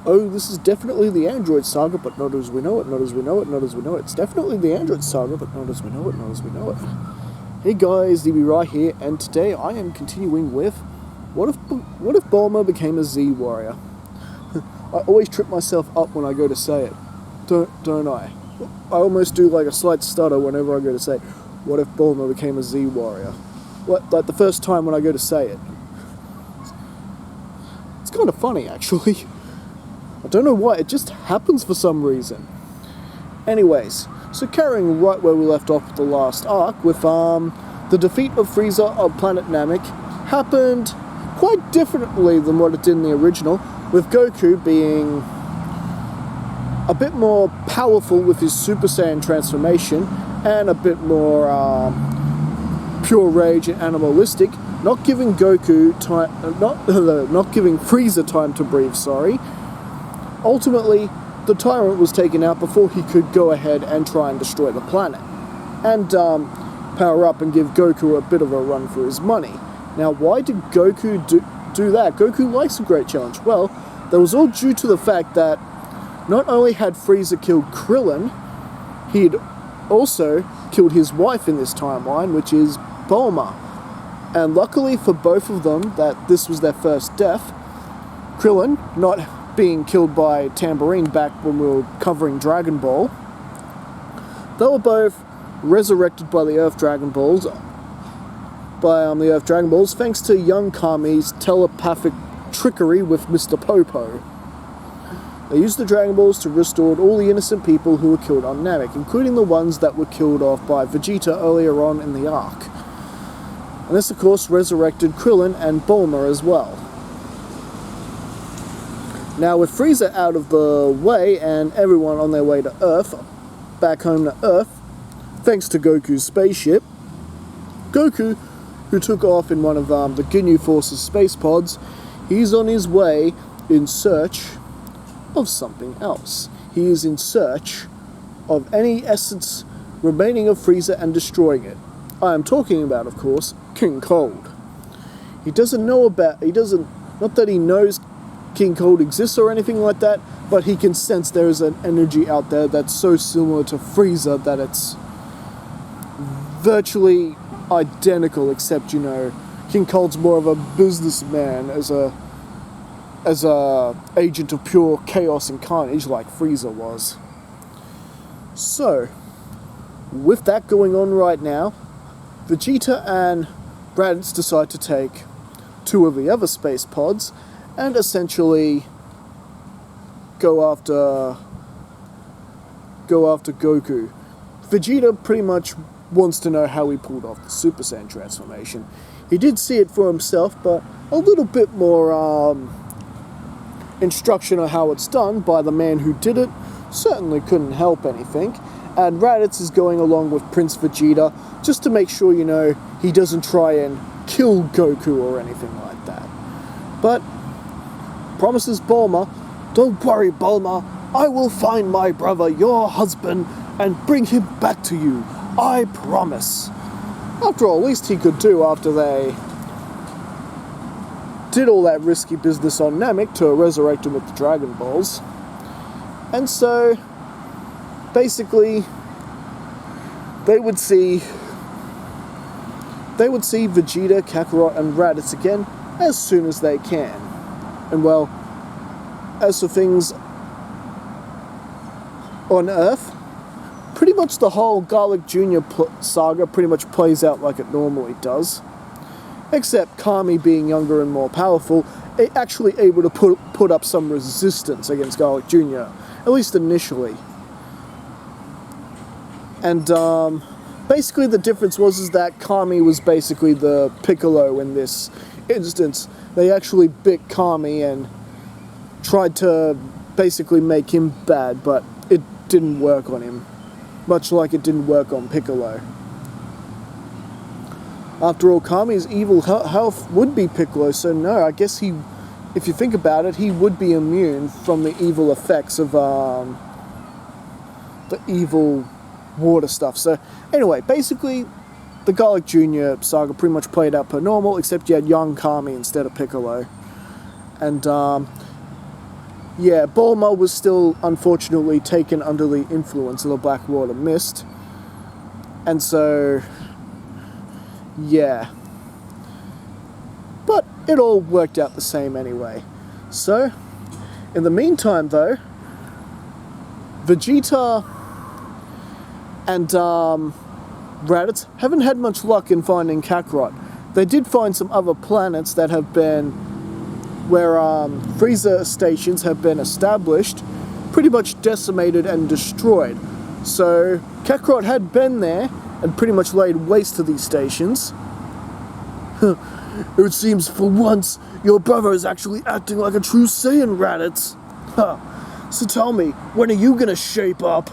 oh, this is definitely the Android Saga, but not as we know it, not as we know it, not as we know it. It's definitely the Android Saga, but not as we know it, not as we know it. Hey guys, DB right here, and today I am continuing with what if Bulma became a Z warrior? I always trip myself up when I go to say it, don't I? I almost do like a slight stutter whenever I go to say, what if Bulma became a Z warrior? Like the first time when I go to say it. It's kind of funny, actually. I don't know why, it just happens for some reason. Anyways, so carrying right where we left off with the last arc, with the defeat of Frieza on planet Namek happened quite differently than what it did in the original, with Goku being a bit more powerful with his Super Saiyan transformation, and a bit more pure rage and animalistic, not giving Goku time, not giving Frieza time to breathe, sorry. Ultimately, the Tyrant was taken out before he could go ahead and try and destroy the planet, and power up and give Goku a bit of a run for his money. Now, why did Goku do that? Goku likes a great challenge. Well, that was all due to the fact that not only had Frieza killed Krillin, he'd also killed his wife in this timeline, which is Bulma. And luckily for both of them, that this was their first death. Krillin, not being killed by Tambourine back when we were covering Dragon Ball, they were both resurrected by the Earth Dragon Balls, thanks to young Kami's telepathic trickery with Mr. Popo. They used the Dragon Balls to restore all the innocent people who were killed on Namek, including the ones that were killed off by Vegeta earlier on in the arc. And this, of course, resurrected Krillin and Bulma as well. Now, with Frieza out of the way and everyone on their way to Earth, back home to Earth, thanks to Goku's spaceship, Goku, who took off in one of the Ginyu Force's space pods, he's on his way in search of something else. He is in search of any essence remaining of Frieza and destroying it. I am talking about, of course, King Cold. Not that he knows King Cold exists or anything like that, but he can sense there is an energy out there that's so similar to Frieza that it's virtually identical, except, you know, King Cold's more of a businessman as a agent of pure chaos and carnage like Frieza was. So, with that going on right now, Vegeta and Raditz decide to take two of the other space pods and essentially go after Goku. Vegeta pretty much wants to know how he pulled off the Super Saiyan transformation. He did see it for himself, but a little bit more instruction on how it's done by the man who did it certainly couldn't help anything. And Raditz is going along with Prince Vegeta just to make sure, you know, he doesn't try and kill Goku or anything like that. But promises Bulma, "Don't worry, Bulma, I will find my brother, your husband, and bring him back to you. I promise." After all, least he could do after they did all that risky business on Namek to resurrect him with the Dragon Balls. And so, basically, they would see Vegeta, Kakarot, and Raditz again as soon as they can. And well, as for things on Earth, pretty much the whole Garlic Jr. saga pretty much plays out like it normally does. Except Kami being younger and more powerful, actually able to put up some resistance against Garlic Jr., at least initially. And basically the difference was that Kami was basically the Piccolo in this instance. They actually bit Kami and tried to basically make him bad, but it didn't work on him, much like it didn't work on Piccolo. After all, Kami's evil health would be Piccolo, so no, I guess he, if you think about it, he would be immune from the evil effects of the evil water stuff. So anyway, basically, the Garlic Jr. saga pretty much played out per normal, except you had young Kami instead of Piccolo. And yeah, Bulma was still unfortunately taken under the influence of the Blackwater Mist. And so, yeah. But it all worked out the same anyway. So, in the meantime though, Vegeta and Raditz haven't had much luck in finding Kakarot. They did find some other planets that have been, where Frieza stations have been established, pretty much decimated and destroyed. So Kakarot had been there and pretty much laid waste to these stations. It seems for once your brother is actually acting like a true Saiyan, Raditz. So tell me, when are you gonna shape up?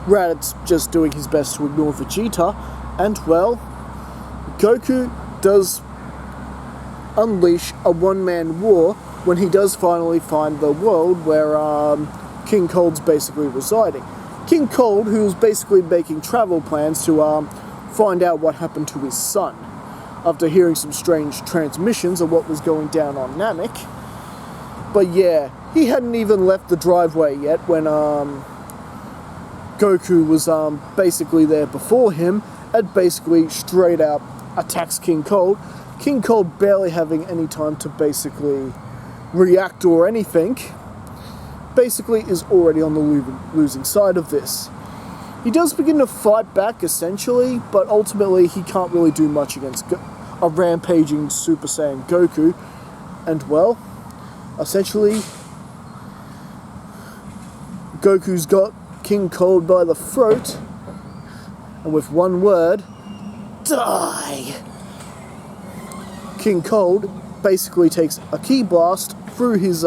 Raditz just doing his best to ignore Vegeta, and well, Goku does unleash a one-man war when he does finally find the world where King Cold's basically residing. King Cold, who's basically making travel plans to find out what happened to his son, after hearing some strange transmissions of what was going down on Namek. But yeah, he hadn't even left the driveway yet when Goku was basically there before him, and basically straight out attacks King Cold. King Cold barely having any time to basically react or anything, basically is already on the losing side of this. He does begin to fight back essentially, but ultimately he can't really do much against a rampaging Super Saiyan Goku. And well, essentially Goku's got King Cold by the throat, and with one word, die! King Cold basically takes a ki blast through his,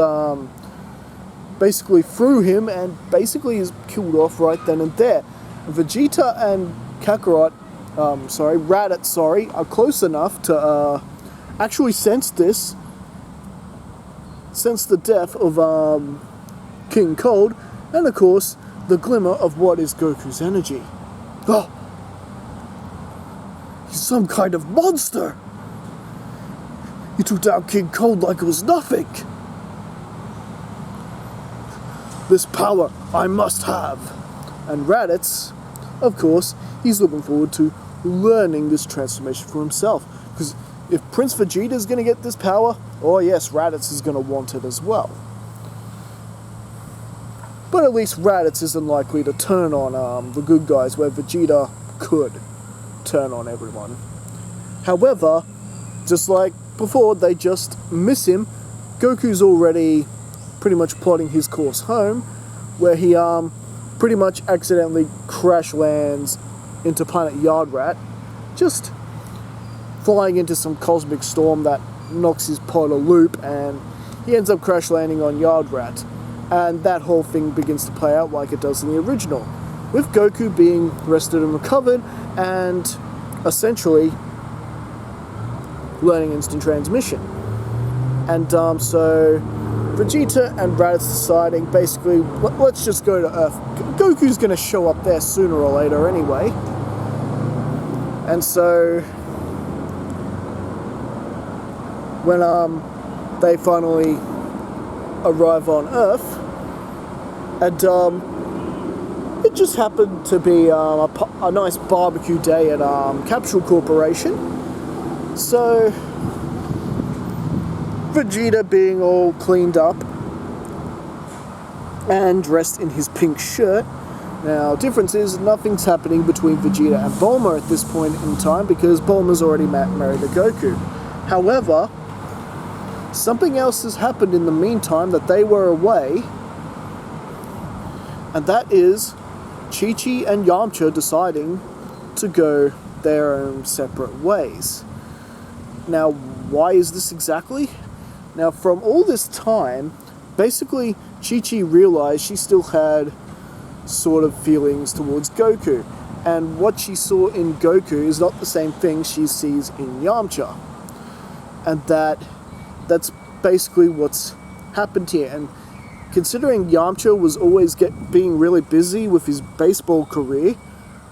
basically through him, and basically is killed off right then and there. Vegeta and Kakarot, Raditz, are close enough to, actually sense the death of, King Cold, and of course, the glimmer of what is Goku's energy. Oh! He's some kind of monster! He took down King Cold like it was nothing! This power I must have! And Raditz, of course, he's looking forward to learning this transformation for himself. Because if Prince Vegeta is going to get this power, oh yes, Raditz is going to want it as well. But at least Raditz isn't likely to turn on the good guys, where Vegeta could turn on everyone. However, just like before, they just miss him. Goku's already pretty much plotting his course home, where he pretty much accidentally crash lands into planet Yardrat, just flying into some cosmic storm that knocks his pod a loop, and he ends up crash landing on Yardrat. And that whole thing begins to play out like it does in the original, with Goku being rested and recovered, and essentially learning instant transmission. And so Vegeta and Raditz deciding basically, let's just go to Earth. Goku's going to show up there sooner or later anyway. And so when they finally arrive on Earth, and it just happened to be a nice barbecue day at Capsule Corporation. So Vegeta, being all cleaned up and dressed in his pink shirt. Now, difference is nothing's happening between Vegeta and Bulma at this point in time, because Bulma's already married to Goku. However, something else has happened in the meantime that they were away, and that is Chichi and Yamcha deciding to go their own separate ways. Now, why is this exactly? Now, from all this time, basically, Chichi realized she still had sort of feelings towards Goku, and what she saw in Goku is not the same thing she sees in Yamcha. And that's basically what's happened here. And considering Yamcha was always being really busy with his baseball career,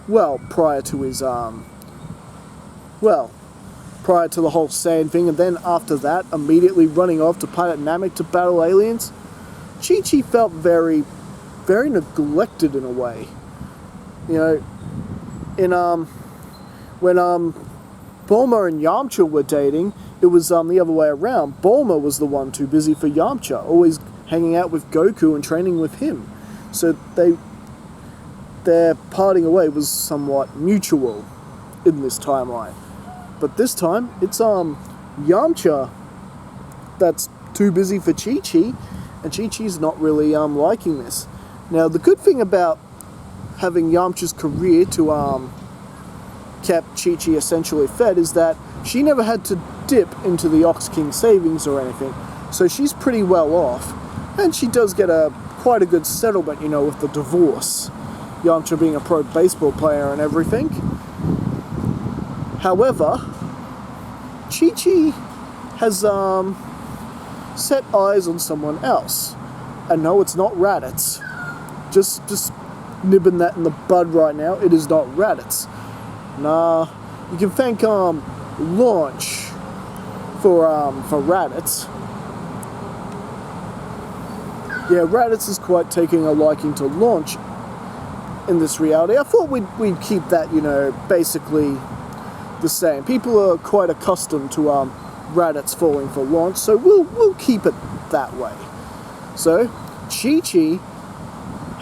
well, prior to his, prior to the whole Saiyan thing, and then after that, immediately running off to Planet Namek to battle aliens, Chichi felt very, very neglected in a way. You know, in when Bulma and Yamcha were dating, it was the other way around. Bulma was the one too busy for Yamcha, always hanging out with Goku and training with him. So their parting away was somewhat mutual in this timeline. But this time, it's Yamcha that's too busy for Chichi, and Chi-Chi's not really liking this. Now, the good thing about having Yamcha's career to kept Chi-Chi essentially fed is that she never had to dip into the Ox King savings or anything, so she's pretty well off, and she does get quite a good settlement, you know, with the divorce. Yamcha being a pro baseball player and everything. However, Chi-Chi has set eyes on someone else. And no, it's not Raditz. Just nibbing that in the bud right now. It is not Raditz. Nah, you can thank Launch for Raditz. Yeah, Raditz is quite taking a liking to Launch in this reality. I thought we'd keep that, you know, basically the same. People are quite accustomed to Raditz falling for Launch, so we'll keep it that way. So Chi-Chi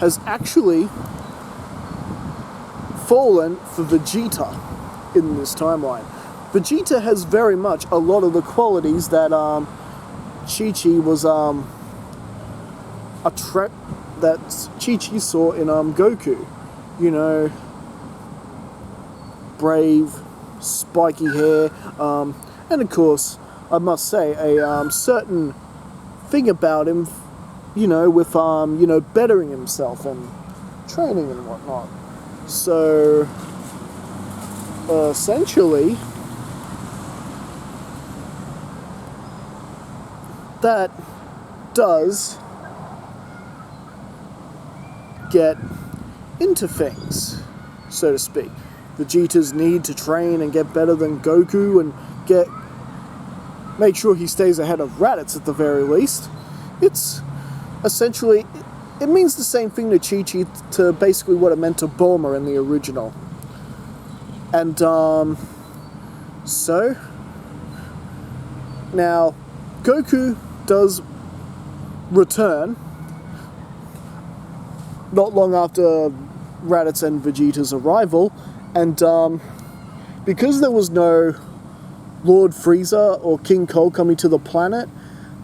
has actually fallen for Vegeta in this timeline. Vegeta has very much a lot of the qualities that Chi-Chi was that Chi-Chi saw in Goku. You know, brave, spiky hair, and of course, I must say, a certain thing about him, you know, with you know, bettering himself and training and whatnot. So essentially, that does get into things, so to speak. Vegeta's need to train and get better than Goku and make sure he stays ahead of Raditz at the very least. It's essentially, it means the same thing to Chi-Chi to basically what it meant to Bulma in the original. And so now Goku does return not long after Raditz and Vegeta's arrival, and because there was no Lord Frieza or King Cole coming to the planet,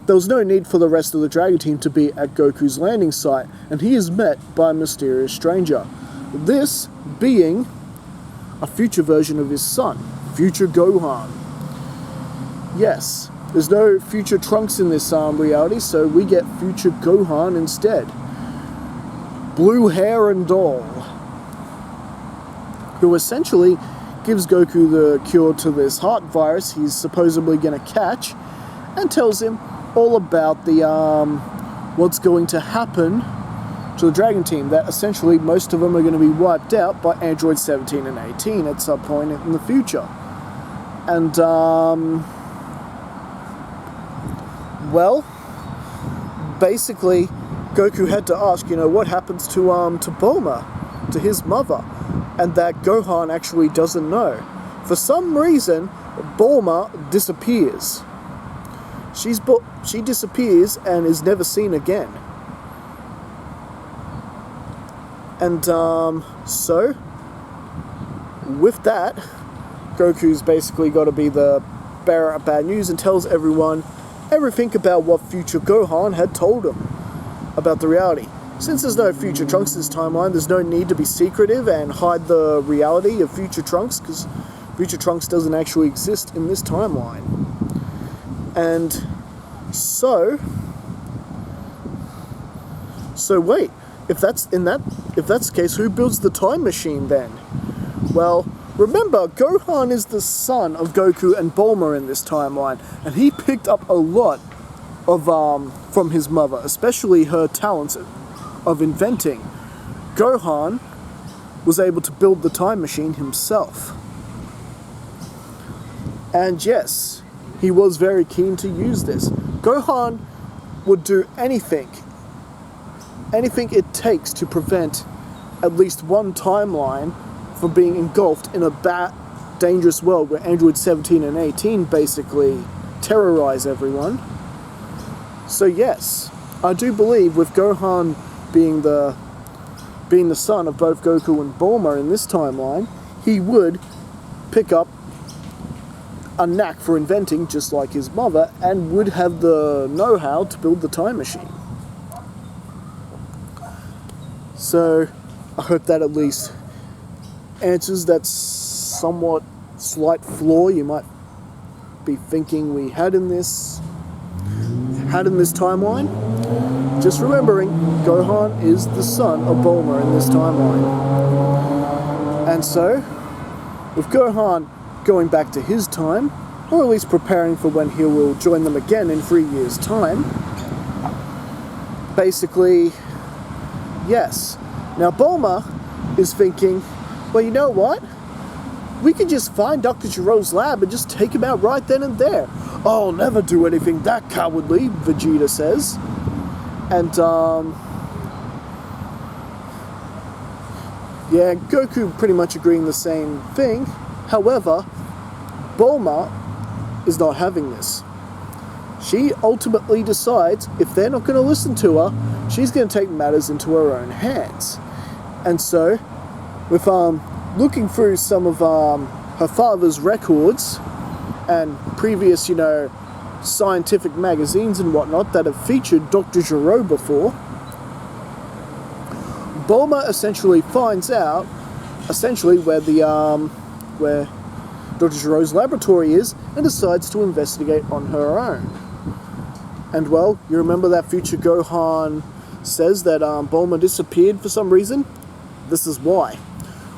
there was no need for the rest of the Dragon Team to be at Goku's landing site, and he is met by a mysterious stranger. This being a future version of his son, future Gohan. Yes, there's no future Trunks in this reality, so we get future Gohan instead. Blue hair and all. Who essentially gives Goku the cure to this heart virus he's supposedly going to catch, and tells him all about the what's going to happen to the Dragon Team, that essentially most of them are going to be wiped out by Android 17 and 18 at some point in the future. And well, basically Goku had to ask, you know, what happens to Bulma, to his mother, and that Gohan actually doesn't know. For some reason, Bulma disappears. She disappears and is never seen again. And so with that, Goku's basically got to be the bearer of bad news and tells everyone everything about what future Gohan had told him about the reality. Since there's no future Trunks this timeline, there's no need to be secretive and hide the reality of future Trunks, because future Trunks doesn't actually exist in this timeline. And so wait, if that's the case, who builds the time machine then? Well, remember, Gohan is the son of Goku and Bulma in this timeline, and he picked up a lot of from his mother, especially her talents of inventing. Gohan was able to build the time machine himself. And yes, he was very keen to use this. Gohan would do anything it takes to prevent at least one timeline from being engulfed in a dangerous world where Android 17 and 18 basically terrorize everyone. So yes, I do believe with Gohan being the son of both Goku and Bulma in this timeline, he would pick up a knack for inventing just like his mother and would have the know-how to build the time machine. So I hope that at least answers that somewhat slight flaw you might be thinking we had in this timeline. Just remembering, Gohan is the son of Bulma in this timeline. And so, with Gohan going back to his time, or at least preparing for when he will join them again in 3 years' time, basically, yes. Now Bulma is thinking, well, you know what? We could just find Dr. Giro's lab and just take him out right then and there. I'll never do anything that cowardly, Vegeta says. And, yeah, Goku pretty much agreeing the same thing. However, Bulma is not having this. She ultimately decides if they're not going to listen to her, she's going to take matters into her own hands. And so, with looking through some of her father's records and previous, scientific magazines and whatnot that have featured Dr. Gero before, Bulma essentially finds out where Dr. Gero's laboratory is and decides to investigate on her own. And well, you remember that future Gohan says that Bulma disappeared for some reason? This is why.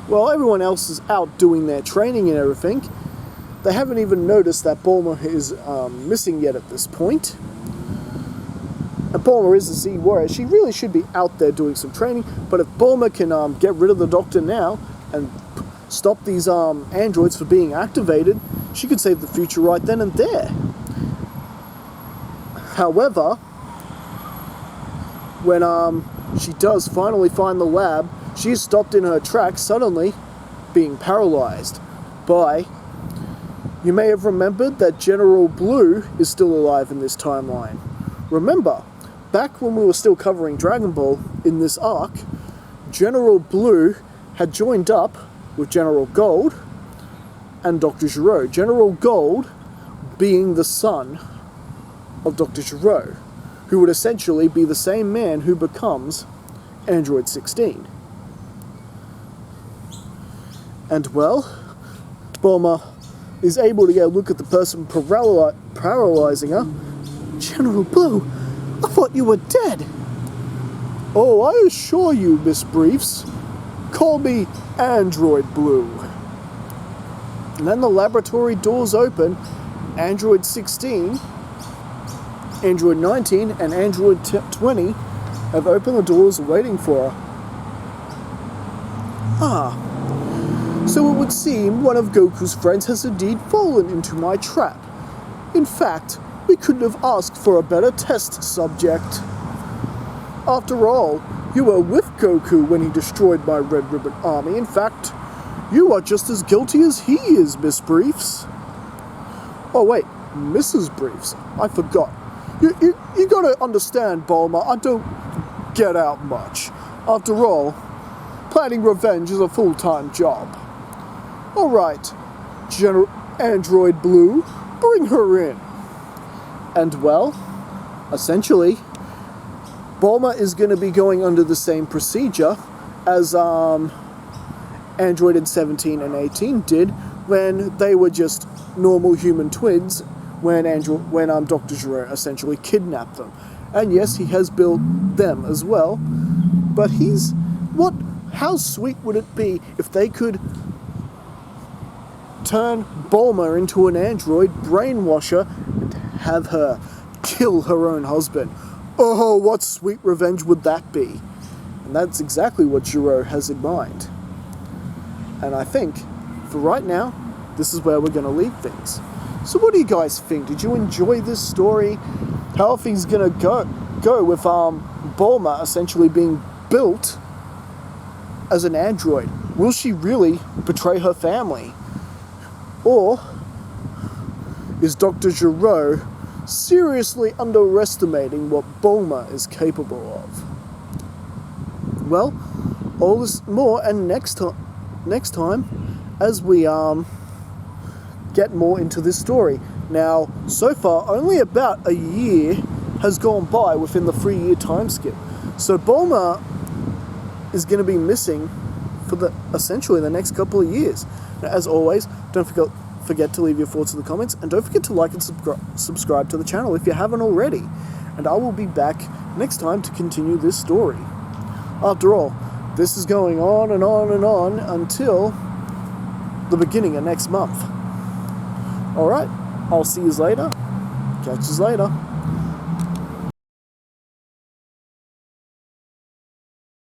While everyone else is out doing their training and everything, they haven't even noticed that Bulma is missing yet at this point. And Bulma is a Z warrior. She really should be out there doing some training, but if Bulma can get rid of the Doctor now and stop these androids from being activated, she could save the future right then and there. However, when she does finally find the lab, she is stopped in her tracks, suddenly being paralyzed by... You may have remembered that General Blue is still alive in this timeline. Remember, back when we were still covering Dragon Ball in this arc, General Blue had joined up with General Gold and Dr. Gero. General Gold being the son of Dr. Gero, who would essentially be the same man who becomes Android 16. And well, Bulma is able to get a look at the person paralyzing her. General Blue, I thought you were dead. Oh, I assure you, Miss Briefs. Call me Android Blue. And then the laboratory doors open. Android 16, Android 19, and Android 20 have opened the doors waiting for her. So it would seem one of Goku's friends has indeed fallen into my trap. In fact, we couldn't have asked for a better test subject. After all, you were with Goku when he destroyed my Red Ribbon army. In fact, you are just as guilty as he is, Miss Briefs. Oh wait, Mrs. Briefs. I forgot. You gotta understand, Bulma, I don't get out much. After all, planning revenge is a full-time job. Alright, General Android Blue, bring her in. And well, essentially, Bulma is going to be going under the same procedure as Android in 17 and 18 did when they were just normal human twins when Dr. Gero essentially kidnapped them. And yes, he has built them as well, but how sweet would it be if they could turn Bulma into an android, brainwash her, and have her kill her own husband? Oh, what sweet revenge would that be? And that's exactly what Gero has in mind. And I think, for right now, this is where we're going to leave things. So what do you guys think? Did you enjoy this story? How are things gonna go with Bulma essentially being built as an android? Will she really betray her family? Or is Dr. Gero seriously underestimating what Bulma is capable of? Well, all this more and next time as we get more into this story. Now, so far, only about a year has gone by within the 3-year time skip. So Bulma is going to be missing for essentially the next couple of years. Now, as always, don't forget to leave your thoughts in the comments, and don't forget to like and subscribe to the channel if you haven't already. And I will be back next time to continue this story. After all, this is going on and on and on until the beginning of next month. Alright, I'll see you later. Catch you later.